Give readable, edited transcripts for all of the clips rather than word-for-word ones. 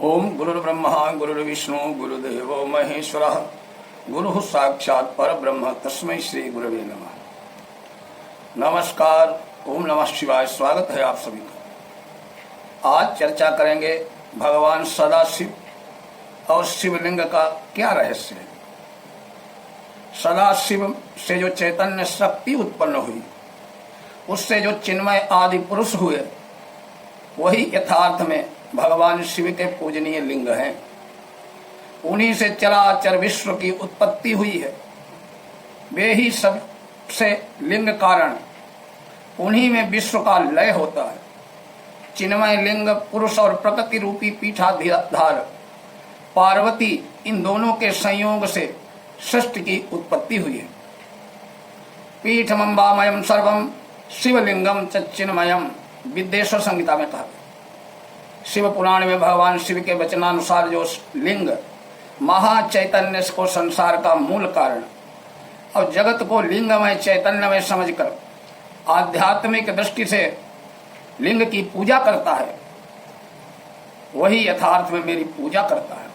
ओम गुरुर्ब्रह्मा गुरुर्विष्णु गुरुदेवो महेश्वरः गुरुः साक्षात् परब्रह्म तस्मै श्री गुरवे नमः। नमस्कार, ओम नमः शिवाय। स्वागत है आप सभी का। आज चर्चा करेंगे भगवान सदाशिव और शिवलिंग का क्या रहस्य है। सदाशिव से जो चैतन्य शक्ति उत्पन्न हुई, उससे जो चिन्मय आदि पुरुष हुए, वही यथार्थ में भगवान शिव के पूजनीय लिंग हैं। उन्हीं से चराचर विश्व की उत्पत्ति हुई है। वे ही सबसे लिंग कारण, उन्हीं में विश्व का लय होता है। चिन्मय लिंग पुरुष और प्रकृति रूपी पीठाधार पार्वती, इन दोनों के संयोग से सृष्टि की उत्पत्ति हुई है। पीठमंबामयम सर्वम शिवलिंगम चिन्मयम, विद्येश्वर संहिता में कहा। शिव पुराण में भगवान शिव के वचनानुसार जो लिंग महाचैतन्य को संसार का मूल कारण और जगत को लिंगमय चैतन्यमय समझकर आध्यात्मिक दृष्टि से लिंग की पूजा करता है, वही यथार्थ में मेरी पूजा करता है,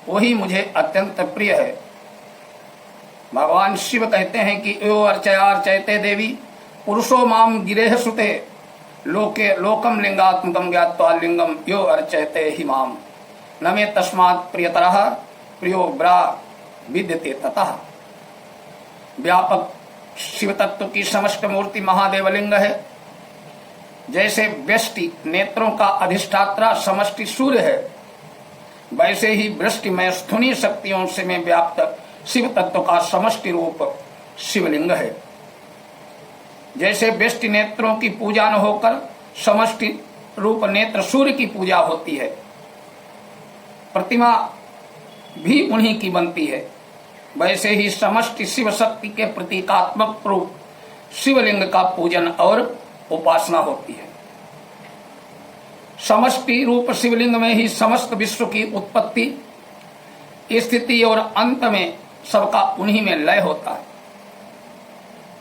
वही मुझे अत्यंत प्रिय है। भगवान शिव कहते हैं कि यो अर्चयार्चयते देवी पुरुषो माम गिरेह सुते लोके लोकम लिंगात्मकम ज्ञात्वा लिंगम यो अर्चयते हि माम न मे तस्मात् प्रियतरः प्रियो ब्रा विद्यते ततः। व्यापक शिव तत्व की समस्त मूर्ति महादेव लिंग है। जैसे व्यष्टि नेत्रों का अधिष्ठात्रा समष्टि सूर्य है, वैसे ही वृष्टिमय स्थूणी शक्तियों से में व्याप्त शिव तत्व का समष्टि रूप शिवलिंग है। जैसे व्यष्टि नेत्रों की पूजा न होकर समष्टि रूप नेत्र सूर्य की पूजा होती है, प्रतिमा भी उन्हीं की बनती है, वैसे ही समष्टि शिव शक्ति के प्रतीकात्मक रूप शिवलिंग का पूजन और उपासना होती है। समष्टि रूप शिवलिंग में ही समस्त विश्व की उत्पत्ति, स्थिति और अंत में सबका उन्हीं में लय होता है।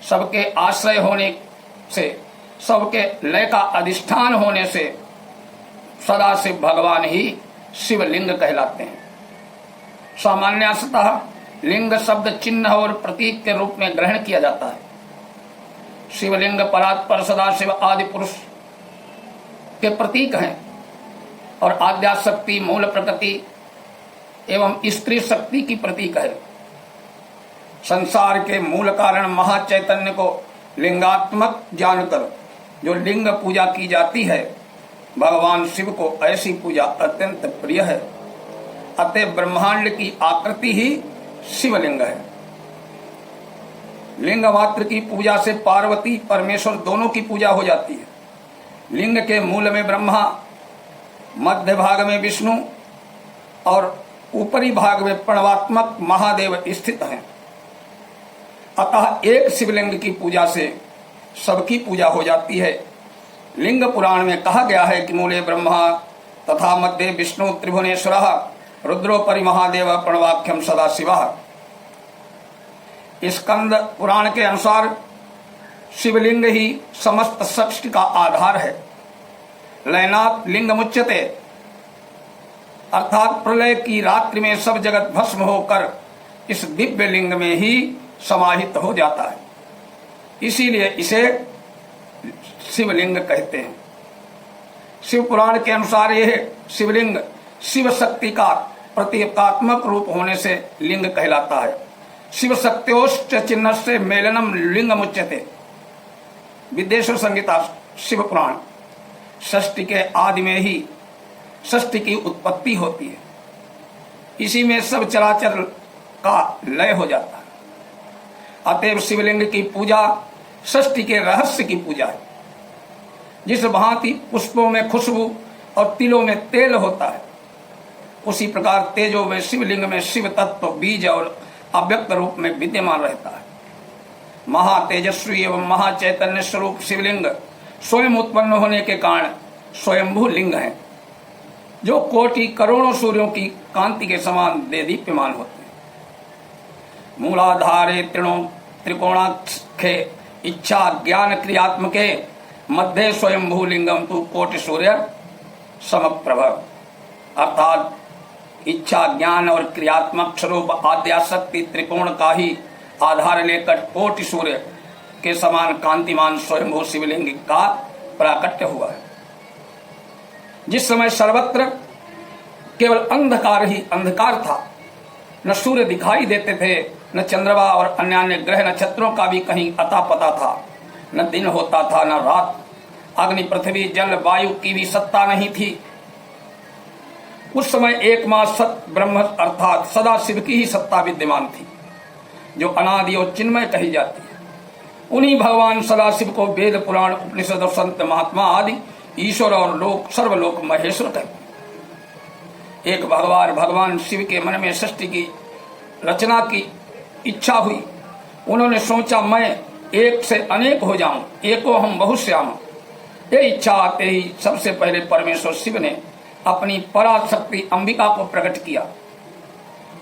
सबके आश्रय होने से, सबके लय का अधिष्ठान होने से सदाशिव भगवान ही शिवलिंग कहलाते हैं। सामान्यतः लिंग शब्द चिन्ह और प्रतीक के रूप में ग्रहण किया जाता है। शिवलिंग परात्पर सदाशिव आदि पुरुष के प्रतीक हैं और आद्या शक्ति, मूल प्रकृति एवं स्त्री शक्ति की प्रतीक है। संसार के मूल कारण महाचैतन्य को लिंगात्मक जानकर जो लिंग पूजा की जाती है, भगवान शिव को ऐसी पूजा अत्यंत प्रिय है। अतः ब्रह्मांड की आकृति ही शिवलिंग है। लिंग मात्र की पूजा से पार्वती परमेश्वर दोनों की पूजा हो जाती है। लिंग के मूल में ब्रह्मा, मध्य भाग में विष्णु और ऊपरी भाग में प्रणवात्मक महादेव स्थित हैं। अतः एक शिवलिंग की पूजा से सबकी पूजा हो जाती है। लिंग पुराण में कहा गया है कि मूले ब्रह्मा तथा मध्य विष्णु त्रिभुवनेश्वरः रुद्रोपरि महादेव प्रणवाख्यम सदाशिवः। स्कंद पुराण के अनुसार शिवलिंग ही समस्त सृष्टि का आधार है। लयनात् लिंग मुच्यते, अर्थात प्रलय की रात्रि में सब जगत भस्म होकर इस दिव्य लिंग में ही समाहित हो जाता है। इसीलिए इसे शिवलिंग कहते हैं। शिव पुराण के अनुसार यह शिवलिंग शिव शक्ति का प्रतीकात्मक रूप होने से लिंग कहलाता है। शिव शक्त्योश्च चिन्ह से मेलनम लिंग मुच्यते। विद्येश्वर संहिता शिव पुराण। षष्टि के आदि में ही षष्टि की उत्पत्ति होती है। इसी में सब चराचर का लय हो जाता है। अतएव शिवलिंग की पूजा षष्टि के रहस्य की पूजा है। जिस भांति पुष्पों में खुशबू और तिलों में तेल होता है, उसी प्रकार तेजो में शिवलिंग में शिव तत्व बीज और अव्यक्त रूप में विद्यमान रहता है। महातेजस्वी एवं महाचैतन्य स्वरूप शिवलिंग स्वयं उत्पन्न होने के कारण स्वयंभू लिंग है, जो कोटि करोड़ों सूर्यों की कांति के समान देदीप्यमान होते हैं। मूलाधारे त्रिकोणाख्ये इच्छा ज्ञान क्रियात्मके मध्य स्वयंभू लिंगम तु कोटि सूर्य समप्रभ। अर्थात इच्छा, ज्ञान और क्रियात्मक स्वरूप आद्याशक्ति त्रिकोण का ही आधार लेकर कोटि सूर्य के समान कांतिमान स्वयंभू शिवलिंग का प्राकट्य हुआ है। जिस समय सर्वत्र केवल अंधकार ही अंधकार था, न सूर्य दिखाई देते थे, न चंद्रमा और अन्य ग्रह नक्षत्रों का भी कहीं अता पता था, न दिन होता था न रात, अग्नि पृथ्वी जल वायु की भी सत्ता नहीं थी। उस समय एकमात्र सत ब्रह्म अर्थात सदा शिव की ही सत्ता विद्यमान थी, जो अनादि और चिन्मय कही जाती है। उन्हीं भगवान सदाशिव को वेद पुराण उपनिषद और संत महात्मा आदि ईश्वर और लोक सर्वलोक महेश्वर कहते। एक भगवान शिव के मन में सृष्टि की रचना की इच्छा हुई। उन्होंने सोचा मैं एक से अनेक हो जाऊं, एको हम बहुश्याम। ये इच्छा आते ही सबसे पहले परमेश्वर शिव ने अपनी पराशक्ति अंबिका को प्रकट किया।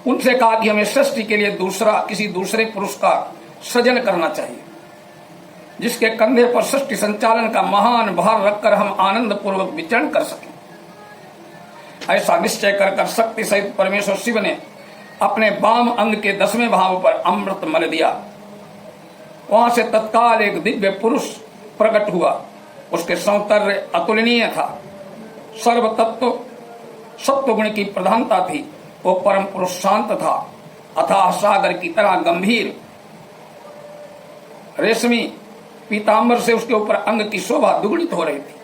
उनसे कहा कि हमें सृष्टि के लिए किसी दूसरे पुरुष का सृजन करना चाहिए, जिसके कंधे पर सृष्टि संचालन का महान भार रखकर हम आनंद पूर्वक विचरण कर सकें। ऐसा निश्चय कर शक्ति सहित परमेश्वर शिव ने अपने वाम अंग के 10वें भाव पर अमृत मल दिया। वहां से तत्काल एक दिव्य पुरुष प्रकट हुआ। उसके सौंदर्य अतुलनीय था, सर्व तत्व सत्व गुण की प्रधानता थी। वो परम पुरुष शांत था, अथाह सागर की तरह गंभीर। रेशमी पीतांबर से उसके ऊपर अंग की शोभा दुगुणित हो रही थी।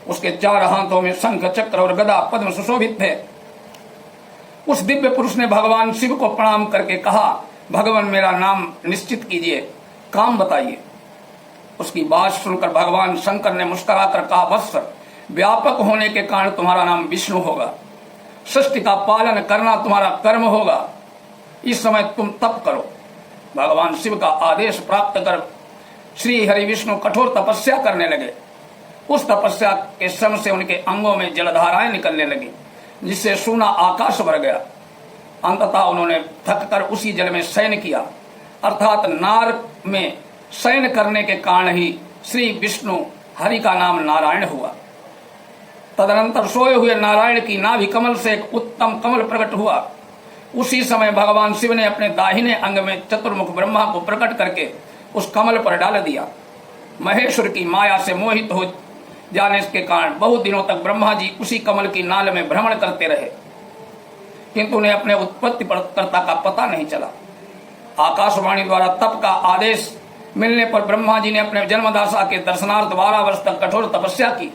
उसके 4 हाथों में शंख चक्र और गदा पद्म सुशोभित थे। उस दिव्य पुरुष ने भगवान शिव को प्रणाम करके कहा, भगवान मेरा नाम निश्चित कीजिए, काम बताइए। उसकी बात सुनकर भगवान शंकर ने मुस्कुराकर कहा, वत्स व्यापक होने के कारण तुम्हारा नाम विष्णु होगा, सृष्टि का पालन करना तुम्हारा कर्म होगा। इस समय तुम तप करो। भगवान शिव का आदेश प्राप्त कर श्री हरि विष्णु कठोर तपस्या करने लगे। उस तपस्या के श्रम से उनके अंगों में जलधाराएं निकलने लगी, जिससे सूना आकाश भर गया। अंततः उन्होंने थककर उसी जल में शयन किया, अर्थात नार में शयन करने के कारण ही श्री विष्णु हरि का नाम नारायण हुआ। तदनंतर सोए हुए नारायण की नाभि कमल से एक उत्तम कमल प्रकट हुआ। उसी समय भगवान शिव ने अपने दाहिने अंग में चतुर्मुख ब्रह्मा को प्रकट करके उस कमल पर डाल दिया। महेश्वर की माया से मोहित हो जाने के कारण बहुत दिनों तक ब्रह्मा जी उसी कमल की नाल में भ्रमण करते रहे, किंतु उन्हें अपने उत्पत्ति कर्ता का पता नहीं चला। आकाशवाणी द्वारा तप का आदेश मिलने पर ब्रह्मा जी ने अपने जन्मदासा के दर्शनार्थ 12 वर्ष तक कठोर तपस्या की।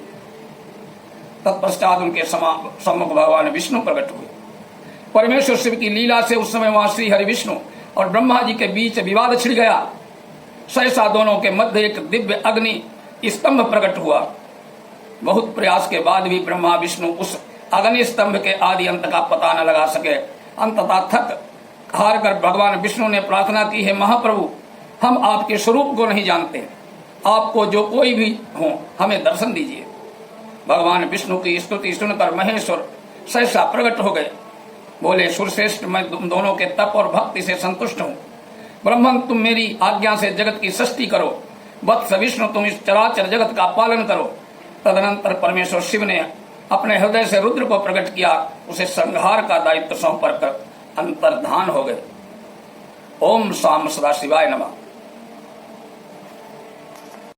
तत्पश्चात उनके सम्मुख भगवान विष्णु प्रकट हुए। परमेश्वर शिव की लीला से उस समय वहां श्री हरि विष्णु और ब्रह्मा जी के बीच विवाद छिड़ गया। सहसा दोनों के मध्य एक दिव्य अग्नि स्तंभ प्रकट हुआ। बहुत प्रयास के बाद भी ब्रह्मा विष्णु उस अग्नि स्तंभ के आदि अंत का पता न लगा सके। अंततः थक हार कर भगवान विष्णु ने प्रार्थना की, है महाप्रभु, हम आपके स्वरूप को नहीं जानते, आपको जो कोई भी हो हमें दर्शन दीजिए। भगवान विष्णु की स्तुति सुनकर महेश्वर सहसा प्रकट हो गए। बोले, सुरश्रेष्ठ, मैं तुम दोनों के तप और भक्ति से संतुष्ट हूँ। ब्रह्मन, तुम मेरी आज्ञा से जगत की सृष्टि करो। वत्स विष्णु, तुम इस चराचर जगत का पालन करो। तदनंतर परमेश्वर शिव ने अपने हृदय से रुद्र को प्रकट किया। उसे संहार का दायित्व सौंप कर अंतर्धान हो गए। ओम शाम सदा शिवाय नमः।